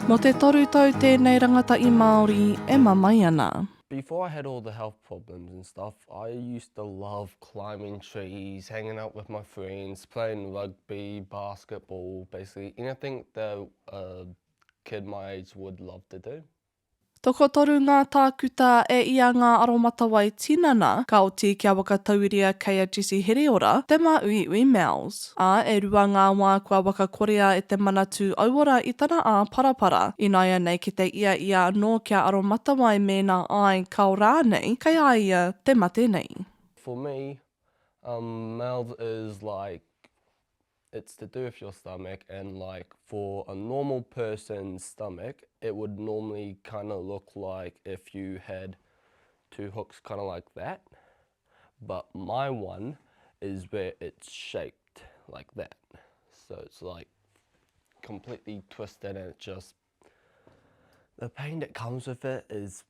Mo te toru tau tēnei rangatai Māori e mamai ana. Before I had all the health problems and stuff, I used to love climbing trees, hanging out with my friends, playing rugby, basketball, basically anything that a kid my age would love to do. Toko toru ngā tākuta e ia ngā aromatawai tinana, ka oti kia wakatauria kei a Jesse Hereora, te mā ui MALS. A e rua ngā wā kua wakakorea e te manatu auara i tana a parapara, inaia nei ki te ia anō kia aromatawai mēnā ai kau rānei, kei a ia te mate nei. For me, MALS is like, it's to do with your stomach, and like for a normal person's stomach, it would normally kind of look like if you had two hooks kind of like that. But my one is where it's shaped like that. So it's like completely twisted, and it just, the pain that comes with it is,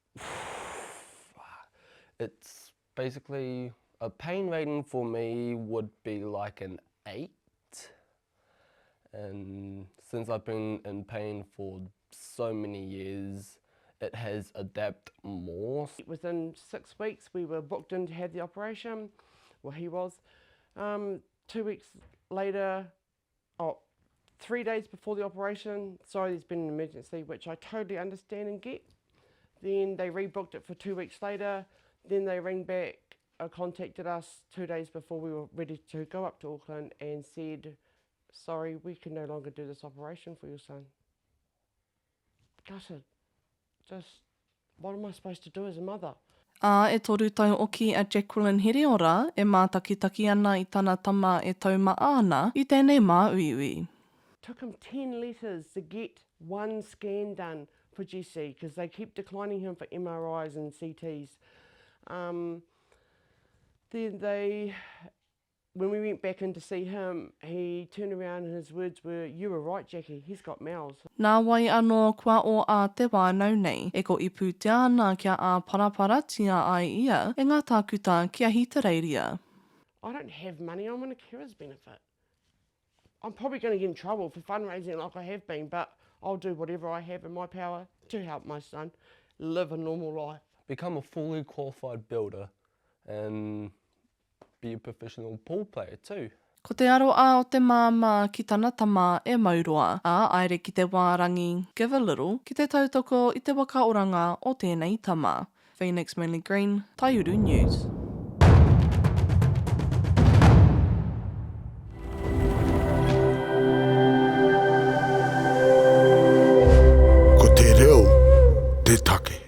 it's basically, a pain rating for me would be like an 8. And since I've been in pain for so many years, it has adapted more. Within 6 weeks, we were booked in to have the operation. Well, he was. 2 weeks later, 3 days before the operation, sorry, there's been an emergency, which I totally understand and get. Then they rebooked it for 2 weeks later. Then they rang back, contacted us 2 days before we were ready to go up to Auckland and said, sorry, we can no longer do this operation for your son. Gutted. Just, what am I supposed to do as a mother? E toru tau oki a Jacqueline Hereora e mātakitaki ana i tana tama e tauma ana i tēnei mā ui. Took him 10 letters to get one scan done for Jesse because they keep declining him for MRIs and CTs. Then when we went back in to see him, he turned around and his words were, "You were right, Jackie, he's got MALS." Nā wai anō kua o a te wānau nei, e ko ipu te ana kia a paraparatia ai ia, e ngā tākuta kia hita reiria. I don't have money, I'm on a carer's benefit. I'm probably going to get in trouble for fundraising like I have been, but I'll do whatever I have in my power to help my son live a normal life. Become a fully qualified builder and be a professional pool player too. Ko te aro a o te māma ki tana tama e mauroa, a aere ki te wārangi, give a little, ki te tautoko i te wakaoranga o tēnei tama. Phoenix Manly Green, Taiuru News. Ko te reo, te take.